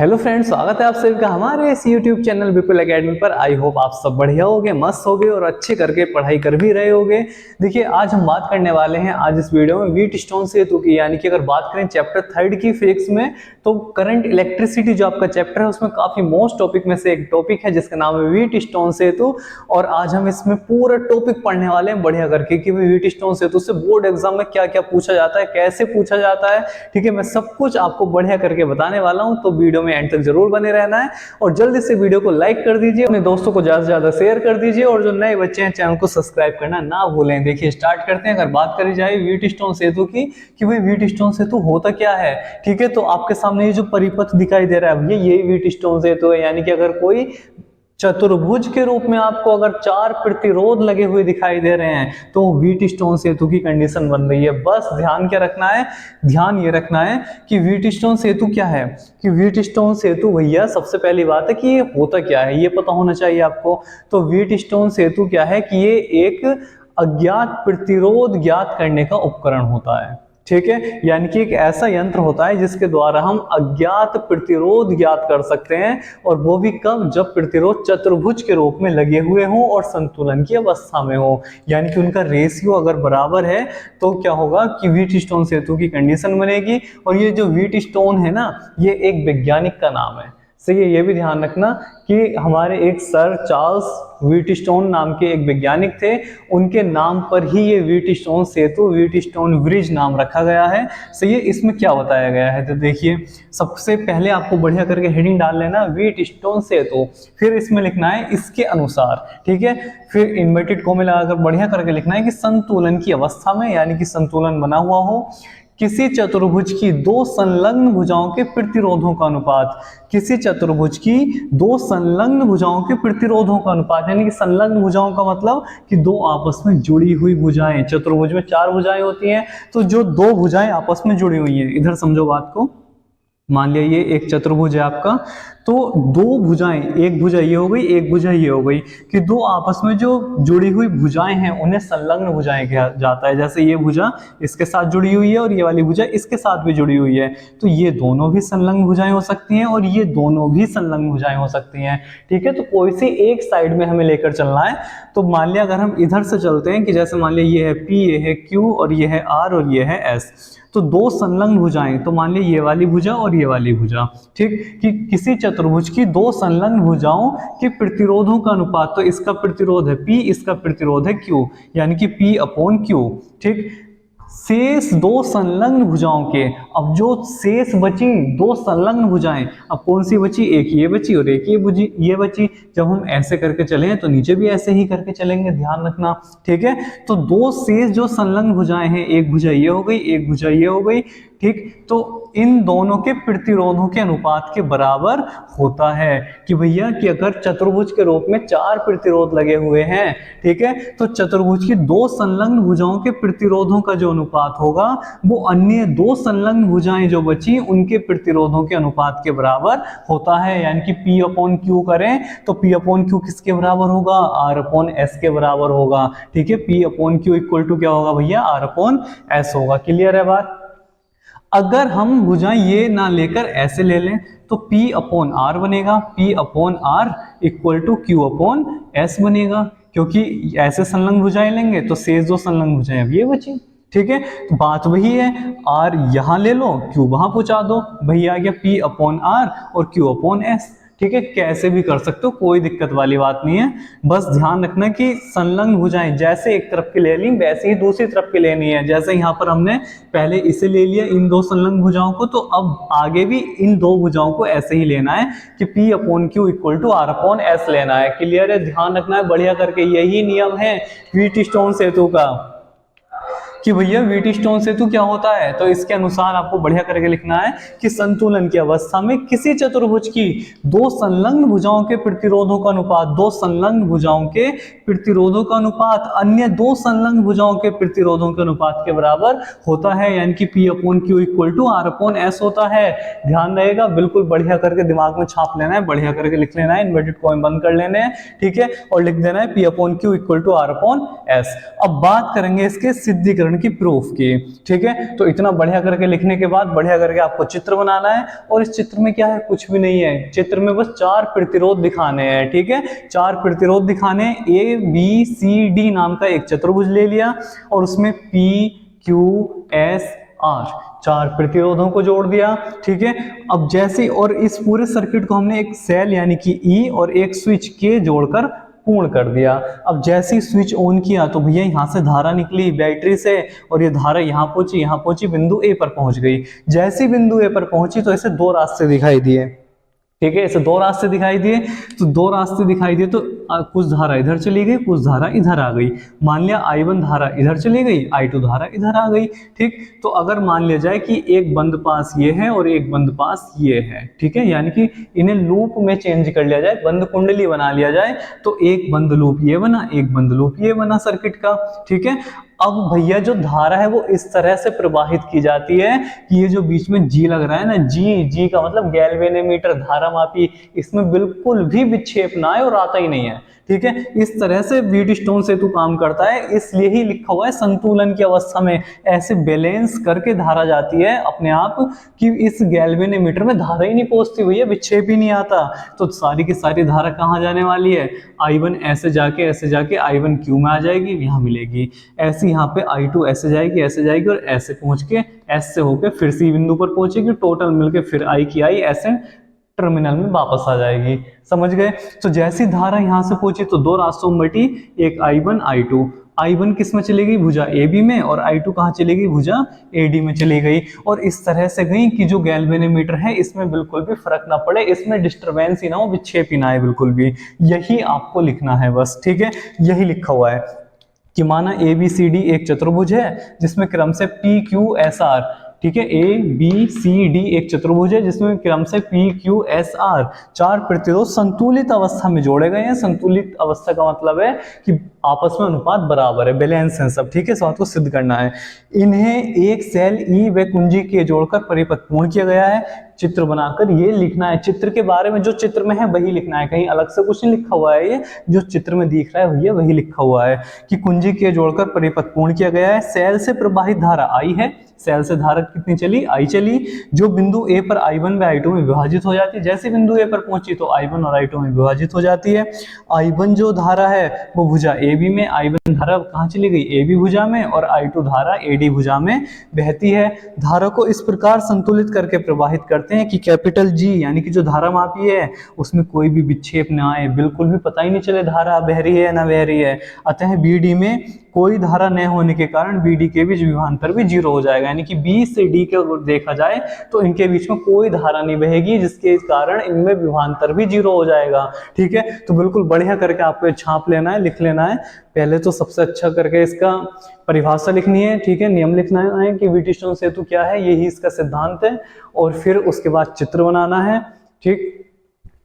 Hello friends, स्वागत है आप सभी का हमारे इस यूट्यूब चैनल विपुल एकेडमी पर। आई होप आप सब बढ़िया होगे, मस्त होगे और अच्छे करके पढ़ाई कर भी रहे होगे। देखिए, आज हम बात करने वाले हैं आज इस वीडियो में व्हीटस्टोन सेतु की। यानी कि अगर बात करें चैप्टर 3 की फिजिक्स में, तो करंट इलेक्ट्रिसिटी जो आपका चैप्टर है उसमें काफी मोस्ट टॉपिक में से एक टॉपिक है जिसका नाम है व्हीटस्टोन सेतु। और आज हम इसमें पूरा टॉपिक पढ़ने वाले हैं बढ़िया करके कि व्हीटस्टोन सेतु से बोर्ड एग्जाम में क्या क्या पूछा जाता है, कैसे पूछा जाता है। ठीक है, मैं सब कुछ आपको बढ़िया करके बताने वाला हूं, तो वीडियो में एंड तक जरूर बने रहना है। और जल्दी से वीडियो को लाइक कर दीजिए, अपने दोस्तों को ज्यादा से ज्यादा शेयर कर दीजिए और जो नए बच्चे हैं चैनल को सब्सक्राइब करना ना भूलें। देखिए, स्टार्ट करते हैं। अगर बात करी जाए व्हीटस्टोन सेतु की कि भाई व्हीटस्टोन सेतु होता क्या है। ठीक है, तो आपके सामने ये जो परिपथ दिखाई दे रहा है भैया, यही व्हीटस्टोन सेतु है। यानी कि अगर कोई चतुर्भुज के रूप में आपको अगर 4 प्रतिरोध लगे हुए दिखाई दे रहे हैं तो व्हीटस्टोन सेतु की कंडीशन बन रही है। बस ध्यान क्या रखना है, ध्यान ये रखना है कि व्हीटस्टोन सेतु क्या है। कि व्हीटस्टोन सेतु भैया, सबसे पहली बात है कि ये होता क्या है, ये पता होना चाहिए आपको। तो व्हीटस्टोन सेतु क्या है कि ये एक अज्ञात प्रतिरोध ज्ञात करने का उपकरण होता है। ठीक है, यानी कि एक ऐसा यंत्र होता है जिसके द्वारा हम अज्ञात प्रतिरोध ज्ञात कर सकते हैं। और वो भी कब, जब प्रतिरोध चतुर्भुज के रूप में लगे हुए हों और संतुलन की अवस्था में हो। यानी कि उनका रेशियो अगर बराबर है तो क्या होगा कि व्हीटस्टोन सेतु की कंडीशन बनेगी। और ये जो व्हीटस्टोन है ना, ये एक वैज्ञानिक का नाम है। सही है, ये भी ध्यान रखना कि हमारे एक सर चार्ल्स व्हीटस्टोन नाम के एक वैज्ञानिक थे, उनके नाम पर ही ये व्हीटस्टोन सेतु, व्हीटस्टोन ब्रिज नाम रखा गया है। सही है, इसमें क्या बताया गया है तो देखिए, सबसे पहले आपको बढ़िया करके हेडिंग डाल लेना व्हीटस्टोन सेतु, फिर इसमें लिखना है इसके अनुसार। ठीक है, फिर इन्वर्टेड कॉमा लगाकर बढ़िया करके लिखना है कि संतुलन की अवस्था में, यानी कि संतुलन बना हुआ हो, किसी चतुर्भुज की दो संलग्न भुजाओं के प्रतिरोधों का अनुपात, किसी चतुर्भुज की दो संलग्न भुजाओं के प्रतिरोधों का अनुपात। यानी कि संलग्न भुजाओं का मतलब कि दो आपस में जुड़ी हुई भुजाएं। चतुर्भुज में 4 भुजाएं होती हैं, तो जो 2 भुजाएं आपस में जुड़ी हुई हैं, इधर समझो बात को। मान लिया ये एक चतुर्भुज है आपका, तो 2 भुजाएं, एक भुजा ये हो गई, एक भुजा ये हो गई, कि 2 आपस में जो जुड़ी हुई भुजाएं हैं उन्हें संलग्न भुजाएं कहा जाता है। जैसे ये भुजा इसके साथ जुड़ी हुई है और ये वाली भुजा इसके साथ भी जुड़ी हुई है, तो ये दोनों भी संलग्न भुजाएं हो सकती हैं और ये दोनों भी संलग्न भुजाएं हो सकती हैं। ठीक है, तो कोई सी एक साइड में हमें लेकर चलना है। तो मान लिया अगर हम इधर से चलते हैं कि जैसे मान लिया ये है P, ये है Q और ये है R और ये है S, तो 2 संलग्न भुजाएं, तो मान लीजिए ये वाली भुजा और ये वाली भुजा। ठीक, कि किसी चतुर्भुज की 2 संलग्न भुजाओं के प्रतिरोधों का अनुपात, तो इसका प्रतिरोध है P, इसका प्रतिरोध है Q, यानी कि P/Q। ठीक, शेष 2 संलग्न भुजाओं के, अब जो शेष बची 2 संलग्न भुजाएं, अब कौन सी बची, एक ये बची और एक ये बची। जब हम ऐसे करके चलें तो नीचे भी ऐसे ही करके चलेंगे, ध्यान रखना। ठीक है, तो 2 शेष जो संलग्न भुजाएं हैं, एक भुजा ये हो गई, एक भुजा ये हो गई। ठीक, तो इन दोनों के प्रतिरोधों के अनुपात के बराबर होता है। कि भैया कि अगर चतुर्भुज के रूप में 4 प्रतिरोध लगे हुए हैं, ठीक है, तो चतुर्भुज की 2 संलग्न भुजाओं के प्रतिरोधों का जो अनुपात होगा वो अन्य 2 संलग्न भुजाएं जो बची उनके प्रतिरोधों के अनुपात के बराबर होता है। यानी कि P/Q करें तो P/Q किसके बराबर होगा, R/S के बराबर होगा। ठीक है, P/Q इक्वल टू क्या होगा भैया, R/S होगा। क्लियर है बात। अगर हम भुजाएं ये ना लेकर ऐसे ले लें तो P/R बनेगा, P/R इक्वल टू Q/S बनेगा, क्योंकि ऐसे संलग्न भुजाएं लेंगे तो शेष 2 संलग्न भुजाएं अब ये बची। ठीक है, तो बात वही है, R यहां ले लो, Q वहां पहुंचा दो, भैया आ गया P/R और Q/S। ठीक है, कैसे भी कर सकते हो, कोई दिक्कत वाली बात नहीं है। बस ध्यान रखना कि संलग्न भुजाएं जैसे एक तरफ की ले ली वैसे ही दूसरी तरफ की लेनी है। जैसे यहाँ पर हमने पहले इसे ले लिया, इन 2 संलग्न भुजाओं को, तो अब आगे भी इन 2 भुजाओं को ऐसे ही लेना है कि P/Q इक्वल टू R/S लेना है। क्लियर है, ध्यान रखना है बढ़िया करके। यही नियम है व्हीटस्टोन सेतु का कि भैया व्हीटस्टोन सेतु क्या होता है। तो इसके अनुसार आपको बढ़िया करके लिखना है कि संतुलन की अवस्था में किसी चतुर्भुज की 2 संलग्न भुजाओं के प्रतिरोधों का अनुपात, 2 संलग्न भुजाओं के प्रतिरोधों का अनुपात अन्य 2 संलग्न भुजाओं के प्रतिरोधों के अनुपात के बराबर होता है। यानी कि P/Q इक्वल टू R/S होता है। ध्यान रहेगा, बिल्कुल बढ़िया करके दिमाग में छाप लेना है, बढ़िया करके लिख लेना है, इन्वर्टेड कॉमा बंद कर लेने हैं। ठीक है, और लिख देना है P/Q इक्वल टू R/S। अब बात करेंगे इसके सिद्धीकरण समीकरण की प्रूफ की। ठीक है, तो इतना बढ़िया करके लिखने के बाद बढ़िया करके आपको चित्र बनाना है। और इस चित्र में क्या है, कुछ भी नहीं है, चित्र में बस 4 प्रतिरोध दिखाने हैं। ठीक है, 4 प्रतिरोध दिखाने, ए बी सी डी नाम का एक चतुर्भुज ले लिया और उसमें पी क्यू एस आर 4 प्रतिरोधों को जोड़ दिया। ठीक है, अब जैसे, और इस पूरे सर्किट को हमने एक सेल यानी कि ई और एक स्विच के जोड़कर पूर्ण कर दिया। अब जैसे ही स्विच ऑन किया तो भैया यहाँ से धारा निकली बैटरी से और ये धारा यहाँ पहुंची बिंदु ए पर पहुंच गई। जैसे बिंदु ए पर पहुंची तो ऐसे 2 रास्ते दिखाई दिए। ठीक है, ऐसे 2 रास्ते दिखाई दिए, तो 2 रास्ते दिखाई दिए तो कुछ धारा इधर चली गई, कुछ धारा इधर आ गई। मान लिया I1 धारा इधर चली गई, I2 धारा इधर आ गई। ठीक, तो अगर मान लिया जाए कि एक बंद पास ये है और एक बंद पास ये है, ठीक है, यानी कि इन्हें लूप में चेंज कर लिया जाए, बंद कुंडली बना लिया जाए, तो एक बंद लूप ये बना, एक बंद लूप ये बना सर्किट का। ठीक है, अब भैया जो धारा है वो इस तरह से प्रवाहित की जाती है कि ये जो बीच में जी लग रहा है ना, जी का मतलब गैल्वेनोमीटर, धारा मापी, इसमें बिल्कुल भी विक्षेप ना है और आता ही नहीं है। ठीक है, इस तरह से व्हीटस्टोन सेतु काम करता है, इसलिए ही लिखा हुआ है संतुलन की अवस्था में ऐसे बैलेंस करके धारा जाती है अपने आप कि इस गैल्वेनोमीटर में धारा ही नहीं पहुंचती, भैया विक्षेप ही नहीं आता। तो सारी की सारी धारा कहाँ जाने वाली है, I1 ऐसे जाके I1 क्यू में आ जाएगी, यहाँ मिलेगी। ऐसे यहाँ पे I2 ऐसे जाएगी और ऐसे पहुंच के S से होके फिर सी बिंदु पर पहुंचेगी, टोटल मिलके फिर I की I ऐसे टर्मिनल में वापस आ जाएगी। समझ गए? तो जैसी धारा यहां से पहुंची तो 2 रास्तों में बटी, एक I1 I2। I1 किस में चली गई, भुजा AB में, और I2 कहाँ चली गई, भुजा AD में चली गई। और इस तरह से गई कि जो गैल्वेनोमीटर है इसमें बिल्कुल भी फर्क ना पड़े, इसमें डिस्टरबेंस ही ना हो, विक्षेप ही ना आए बिल्कुल भी। यही आपको लिखना है बस। ठीक है, यही लिखा हुआ है कि माना ABCD एक चतुर्भुज है जिसमें क्रम से PQSR, ठीक है, ABCD एक चतुर्भुज है जिसमें क्रम से PQSR 4 प्रतिरोध संतुलित अवस्था में जोड़े गए हैं। संतुलित अवस्था का मतलब है कि आपस में अनुपात बराबर है, बैलेंस है सब। ठीक है, इस बात को सिद्ध करना है। इन्हें एक सेल ई व कुंजी के जोड़कर परिपथ पूर्ण किया गया है। चित्र बनाकर ये लिखना है, चित्र के बारे में जो चित्र में है वही लिखना है, कहीं अलग से कुछ नहीं लिखा हुआ है। ये जो चित्र में दिख रहा है भैया वही लिखा हुआ है कि कुंजी के जोड़कर परिपथ पूर्ण किया गया है। सेल से प्रवाहित धारा I है, सेल से धारा कितनी चली, I चली, जो बिंदु A पर I1 व I2 में विभाजित हो जाती है। जैसे बिंदु A पर पहुंची तो I1 और I2 में विभाजित हो जाती है। I1 जो धारा है वो भुजा AB में, I1 धारा कहाँ चली गई, AB भुजा में, और I2 धारा AD भुजा में बहती है। धारा को इस प्रकार संतुलित करके प्रवाहित करते हैं कि कैपिटल G यानी कि जो धारा मापी है उसमें कोई भी विक्षेप न आए, बिल्कुल भी पता ही नहीं चले धारा बह रही है ना बह रही है। अतः BD में कोई धारा न होने के कारण BD के बीच विभवांतर भी 0 हो जाएगा, यानी कि B से D के अगर देखा जाए तो इनके बीच में कोई धारा नहीं बहेगी, जिसके कारण इनमें विभवांतर भी 0 हो जाएगा। ठीक है, तो बिल्कुल बढ़िया करके आपको छाप लेना है, लिख लेना है। पहले तो सबसे अच्छा करके इसका परिभाषा लिखनी है। ठीक है, नियम लिखना है कि व्हीटस्टोन सेतु क्या है, यही इसका सिद्धांत है, और फिर उसके बाद चित्र बनाना है। ठीक,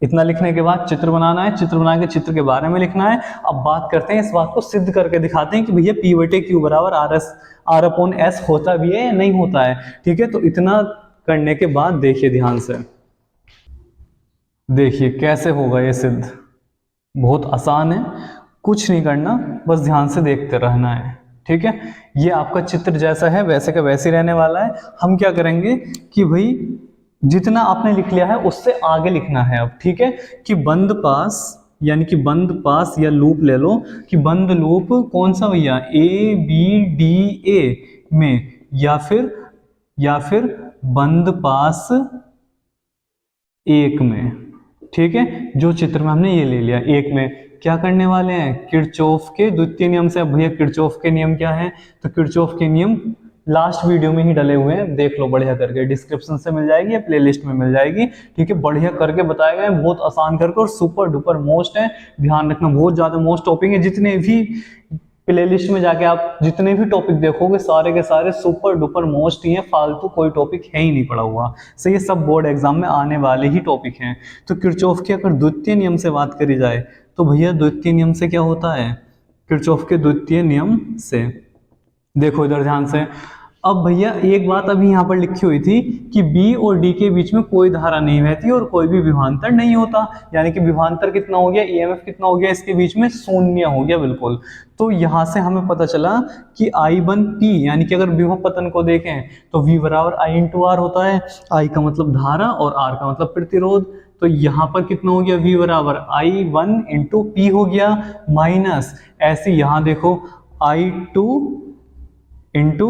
इतना लिखने के बाद चित्र बनाना है, चित्र बना के चित्र के बारे में लिखना है। अब बात करते हैं, इस बात को सिद्ध करके दिखाते हैं कि भैया P/Q बराबर R/S होता भी है या नहीं होता है। ठीक है, तो इतना करने के बाद देखिए ध्यान से, देखिए कैसे होगा ये सिद्ध। बहुत आसान है, कुछ नहीं करना, बस ध्यान से देखते रहना है। ठीक है, ये आपका चित्र जैसा है वैसे का वैसे ही रहने वाला है। हम क्या करेंगे कि भाई जितना आपने लिख लिया है उससे आगे लिखना है अब। ठीक है, कि बंद पास, यानी कि बंद पास या लूप ले लो कि बंद लूप कौन सा भैया, ABDA में, या फिर बंद पास 1 में। ठीक है, जो चित्र में हमने ये ले लिया 1 में, क्या करने वाले हैं, किरचॉफ के द्वितीय नियम से। अब भैया किरचॉफ के नियम क्या है, तो किरचॉफ के नियम लास्ट वीडियो में ही डले हुए हैं, देख लो बढ़िया करके, डिस्क्रिप्शन से मिल जाएगी या प्लेलिस्ट में मिल जाएगी। ठीक है, बढ़िया करके बताए गए, बहुत आसान करके, और सुपर डुपर मोस्ट है, ध्यान रखना, बहुत ज्यादा मोस्ट टॉपिक है। जितने भी प्लेलिस्ट में जाके आप जितने भी टॉपिक देखोगे सारे के सारे सुपर डुपर मोस्ट ही हैं, फालतू कोई टॉपिक है ही नहीं पड़ा हुआ। सो ये सब बोर्ड एग्जाम में आने वाले ही टॉपिक हैं। तो किरचॉफ के अगर द्वितीय नियम से बात करी जाए तो भैया द्वितीय नियम से क्या होता है, किरचॉफ के द्वितीय नियम से देखो इधर ध्यान से, अब भैया एक बात अभी यहाँ पर लिखी हुई थी कि B और D के बीच में कोई धारा नहीं बहती और कोई भी विभवांतर नहीं होता, यानी कि विभवांतर कितना हो गया, EMF कितना हो गया, इसके बीच में शून्य हो गया बिल्कुल। तो यहाँ से हमें पता चला कि I1P यानी कि अगर विभव पतन को देखें तो V बराबर I इंटू R होता है। I का मतलब धारा और R का मतलब प्रतिरोध। तो यहाँ पर कितना हो गया, V बराबर I1 इंटू P हो गया माइनस ऐसे यहाँ देखो I2 इंटू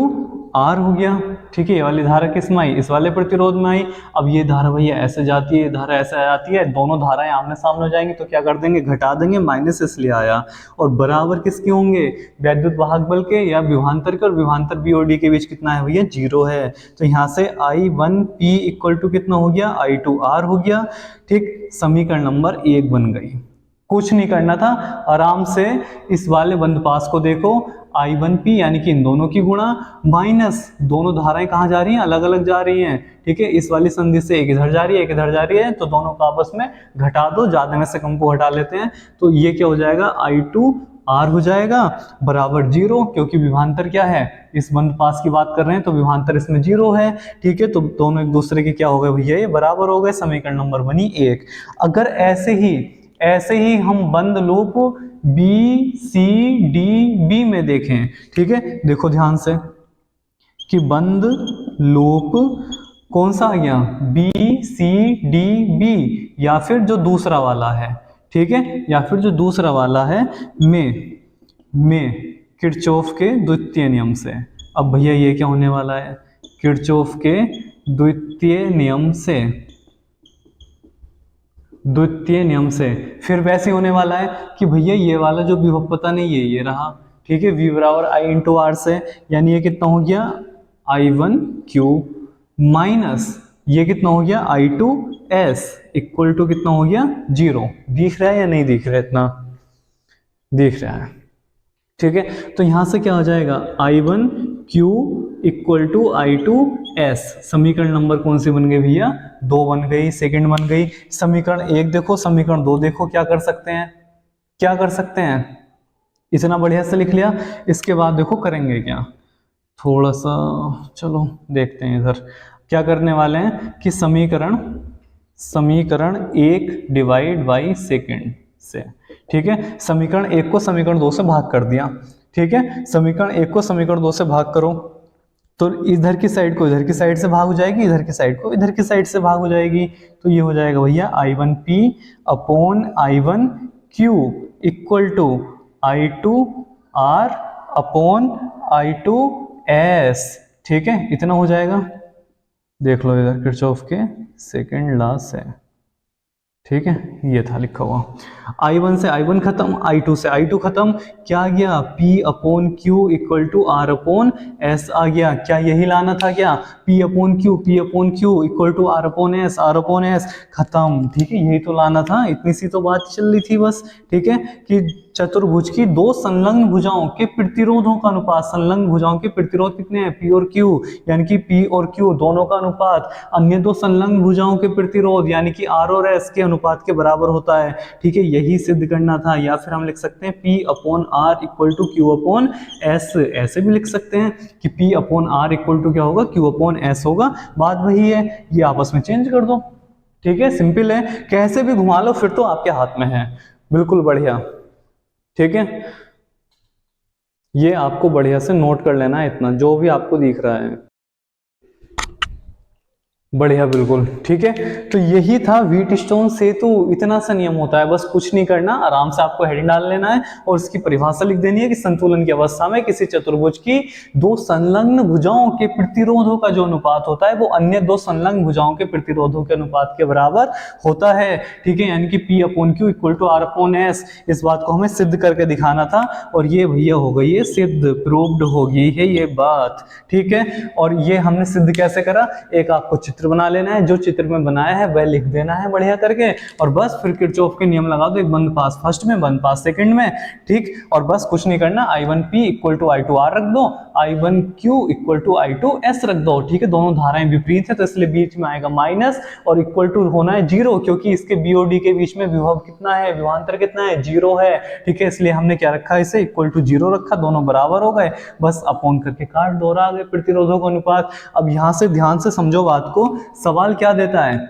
आर हो गया। ठीक है, ये वाली धारा किस में आई, इस वाले प्रतिरोध में आई। अब ये धारा भैया ऐसे जाती है, धारा ऐसे जाती है, दोनों धाराएं आमने सामने हो जाएंगी तो क्या कर देंगे, घटा देंगे, माइनस इसलिए आया। और बराबर किसके होंगे, वैद्युत वाहक बल के या विभवांतर के, और विभवांतर बी और डी के बीच कितना है भैया, 0 है। तो यहाँ से I1P इक्वल टू कितना हो गया, I2R हो गया। ठीक, समीकरण नंबर 1 बन गई। कुछ नहीं करना था, आराम से इस वाले बंधपास को देखो, I1P यानी कि इन दोनों की गुणा माइनस दोनों धाराएं कहाँ जा रही हैं, अलग अलग जा रही हैं। ठीक है, इस वाली संधि से एक इधर जा रही है, एक इधर जा रही है, तो दोनों को आपस में घटा दो, ज्यादा में से कम को घटा लेते हैं। तो ये क्या हो जाएगा, I2R हो जाएगा बराबर 0, क्योंकि विभवांतर क्या है, इस बंधपास की बात कर रहे हैं तो विभवांतर इसमें 0 है। ठीक है, तो दोनों एक दूसरे के क्या हो गए भैया, ये बराबर हो गए। समीकरण नंबर बनी 1। अगर ऐसे ही हम बंद लूप BCDB में देखें, ठीक है, देखो ध्यान से कि बंद लूप कौन सा आ गया, BCDB, या फिर जो दूसरा वाला है, ठीक है, या फिर जो दूसरा वाला है में किरचॉफ के द्वितीय नियम से। अब भैया ये क्या होने वाला है, किरचॉफ के द्वितीय नियम से फिर वैसे होने वाला है कि भैया ये वाला जो विभव पतन है ये रहा। ठीक है, V बराबर I इंटू आर से, यानी ये कितना हो गया, I1Q माइनस ये कितना हो गया, I2S इक्वल टू कितना हो गया, 0। दिख रहा है या नहीं दिख रहा है, इतना दिख रहा है। ठीक है, तो यहां से क्या हो जाएगा, I1Q इक्वल टू I2S। समीकरण नंबर कौन सी बन गई भैया, 2 बन गई, सेकंड बन गई। समीकरण 1 देखो, समीकरण 2 देखो, क्या कर सकते हैं, इतना बढ़िया से लिख लिया। इसके बाद देखो करेंगे क्या, थोड़ा सा चलो देखते हैं इधर क्या करने वाले हैं कि समीकरण 1 डिवाइड बाई सेकंड से। ठीक है, समीकरण 1 को समीकरण 2 से भाग कर दिया। ठीक है, समीकरण 1 को समीकरण 2 से भाग करो तो इधर की साइड को इधर की साइड से भाग हो जाएगी, इधर की साइड को इधर की साइड से भाग हो जाएगी। तो ये हो जाएगा भैया I1P upon I1Q equal to I2R upon I2S। ठीक है, इतना हो जाएगा, देख लो इधर किरचॉफ के सेकंड लॉ से। ठीक है, ये था लिखा हुआ। I1 से I1 खत्म, I2 से I2 खत्म, क्या आ गया, P upon Q equal to R upon S आ गया। क्या यही लाना था क्या, P upon Q equal to R upon S खत्म। ठीक है, यही तो लाना था, इतनी सी तो बात चल रही थी बस। ठीक है, कि चतुर्भुज की दो संलग्न भुजाओं के प्रतिरोधों का अनुपात, संलग्न भुजाओं के प्रतिरोध कितने हैं, P और Q, यानी कि P और Q दोनों का अनुपात अन्य दो संलग्न भुजाओं के प्रतिरोध यानी कि R और S के अनुपात के बराबर होता है। ठीक है, यही सिद्ध करना था। या फिर हम लिख सकते हैं P upon R equal to Q upon S, ऐसे भी लिख सकते हैं कि P upon R equal to क्या होगा, Q अपॉन S होगा। बात वही है, ये आपस में चेंज कर दो। ठीक है, सिंपल है, कैसे भी घुमा लो फिर तो आपके हाथ में है, बिल्कुल बढ़िया। ठीक है, ये आपको बढ़िया से नोट कर लेना है, इतना जो भी आपको दिख रहा है बढ़िया, बिल्कुल ठीक है। तो यही था व्हीटस्टोन सेतु, इतना सा नियम होता है, बस कुछ नहीं करना, आराम से आपको हेडिंग डाल लेना है और इसकी परिभाषा लिख देनी है कि संतुलन की अवस्था में किसी चतुर्भुज की दो संलग्न भुजाओं के प्रतिरोधों का जो अनुपात होता है वो अन्य दो संलग्न भुजाओं के प्रतिरोधों के अनुपात के बराबर होता है। ठीक है, यानी कि P upon Q equal to R upon S। इस बात को हमें सिद्ध करके दिखाना था और ये भैया हो गई है सिद्ध, प्रूव्ड हो गई है ये बात। ठीक है, और ये हमने सिद्ध कैसे करा, एक आपको चित्र बना लेना है, जो चित्र में बनाया है वह लिख देना है बढ़िया करके, और बस फिर किरचॉफ के नियम लगा दो, एक बंद पास फर्स्ट में, बंद पास सेकंड में, ठीक। और बस कुछ नहीं करना, I1P इक्वल टू I2R रख दो, I1Q इक्वल टू I2S रख दो, ठीक है। दोनों धाराएं विपरीत है तो इसलिए बीच में आएगा माइनस, और इक्वल टू होना है 0, क्योंकि इसके बी और डी के बीच में विभव कितना है, विभवांतर कितना है, 0 है, ठीक है। इसलिए हमने क्या रखा, इसे इक्वल टू 0 रखा, दोनों बराबर हो गए, बस अपॉन करके काट दो, आ गए प्रतिरोधों का अनुपात। अब यहां से ध्यान से समझो बात को, सवाल क्या देता है,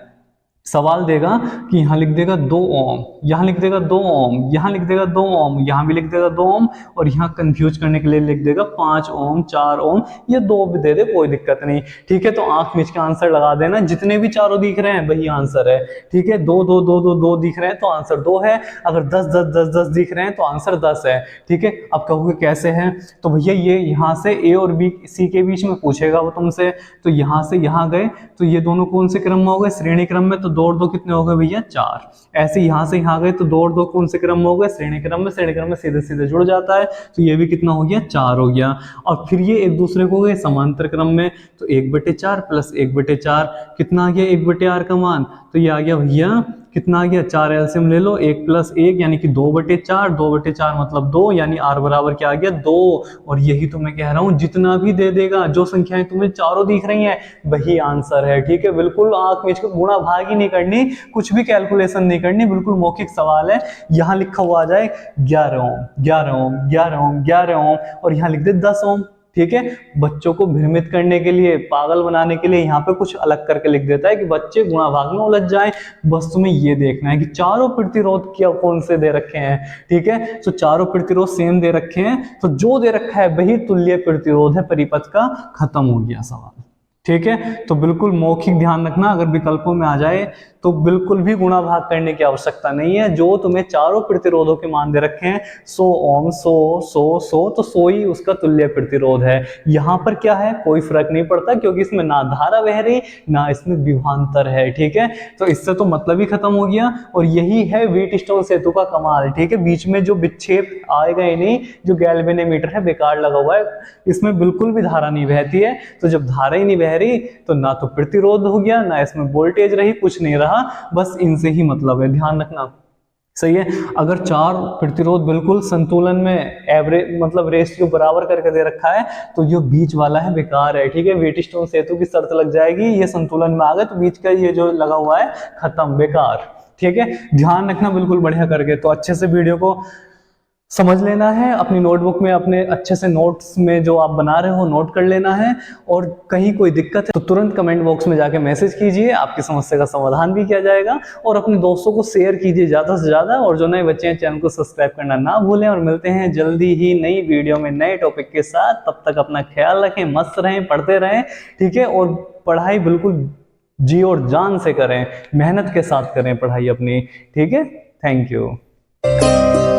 सवाल देगा कि यहाँ लिख देगा 2 ओम, यहाँ लिख देगा 2 ओम, यहाँ लिख देगा 2 ओम, यहाँ भी लिख देगा 2 ओम, और यहाँ कंफ्यूज करने के लिए लिख देगा 5 ओम, 4 ओम, ये 2 भी दे दे, कोई दिक्कत नहीं, ठीक है। तो आंख मीच के आंसर लगा देना, जितने भी चारों दिख रहे हैं वही आंसर है, ठीक है। 2 2 2 2 2 दिख रहे हैं तो आंसर 2 है, अगर 10 10 10 10 दिख रहे हैं तो आंसर 10 है, ठीक है। अब कहोगे कैसे है, तो भैया ये यहाँ से ए और बी सी के बीच में पूछेगा वो तुमसे, तो यहाँ से यहाँ गए तो ये दोनों कौन से क्रम में हो गए, श्रेणी क्रम में, तो 2 और 2 कितने हो गए भैया 4। ऐसे यहाँ से यहाँ गए तो 2 और 2 कौन से क्रम में हो गए, श्रेणी क्रम में, श्रेणी क्रम में सीधे सीधे जुड़ जाता है, तो ये भी कितना हो गया 4 हो गया। और फिर ये एक दूसरे को गए समांतर क्रम में, तो 1/4 प्लस 1/4 कितना आ गया, 1/r का मान, तो ये आ गया भैया कितना आ गया, 4 एलसीएम ले लो, 1 प्लस 1 यानी कि 2/4, 2/4 मतलब 2, यानी r बराबर क्या आ गया 2। और यही तो मैं कह रहा हूं, जितना भी दे देगा, जो संख्याएं तुम्हें चारों दिख रही हैं वही आंसर है, ठीक है। बिल्कुल आंख मीच के गुणा भाग ही नहीं करनी, कुछ भी कैलकुलेशन नहीं करनी, बिल्कुल मौखिक सवाल है। यहाँ लिखा हुआ आ जाए 11 ओम 11 ओम 11 ओम 11 ओम, और यहाँ लिख दे 10 ओम, ठीक है। बच्चों को भ्रमित करने के लिए, पागल बनाने के लिए यहाँ पे कुछ अलग करके लिख देता है कि बच्चे गुणा भाग में उलझ जाएं। बस तुम्हें ये देखना है कि चारों प्रतिरोध क्या कौन से दे रखे हैं, ठीक है। तो चारों प्रतिरोध सेम दे रखे हैं, तो जो दे रखा है वही तुल्य प्रतिरोध है परिपथ का, खत्म हो गया सवाल, ठीक है। तो बिल्कुल मौखिक ध्यान रखना, अगर विकल्पों में आ जाए तो बिल्कुल भी गुणा भाग करने की आवश्यकता नहीं है। जो तुम्हें चारों प्रतिरोधों के मान दे रखे हैं 100 ओम 100 100 100, तो 100 ही उसका तुल्य प्रतिरोध है। यहाँ पर क्या है, कोई फर्क नहीं पड़ता, क्योंकि इसमें ना धारा बह रही ना इसमें विभवांतर है, ठीक है। तो इससे तो मतलब ही खत्म हो गया, और यही है व्हीटस्टोन सेतु का कमाल, ठीक है। बीच में जो विक्षेप आएगा ही नहीं, जो गैल्वेनोमीटर है बेकार लगा हुआ है, इसमें बिल्कुल भी धारा नहीं बहती है। तो जब धारा ही नहीं बह रही तो ना तो प्रतिरोध हो गया, ना इसमें वोल्टेज रही, कुछ नहीं रहा, बस इनसे ही मतलब है, ध्यान रखना, सही है। अगर 4 प्रतिरोध बिल्कुल संतुलन में एवरेज मतलब रेशियो बराबर करके दे रखा है, तो जो बीच वाला है बेकार है, ठीक है। व्हीटस्टोन सेतु की शर्त लग जाएगी, ये संतुलन में आ गए तो बीच का ये जो लगा हुआ है खत्म, बेकार, ठीक है। ध्यान रखना बिल्कुल बढ़िया करके। तो अच्छे से वीडियो को समझ लेना है, अपनी नोटबुक में अपने अच्छे से नोट्स में जो आप बना रहे हो नोट कर लेना है, और कहीं कोई दिक्कत है तो तुरंत कमेंट बॉक्स में जाके मैसेज कीजिए, आपकी समस्या का समाधान भी किया जाएगा। और अपने दोस्तों को शेयर कीजिए ज़्यादा से ज़्यादा, और जो नए बच्चे हैं चैनल को सब्सक्राइब करना ना भूलें। और मिलते हैं जल्दी ही नई वीडियो में नए टॉपिक के साथ, तब तक अपना ख्याल रखें, मस्त रहें, पढ़ते रहें, ठीक है। और पढ़ाई बिल्कुल जी और जान से करें, मेहनत के साथ करें पढ़ाई अपनी, ठीक है। Thank you.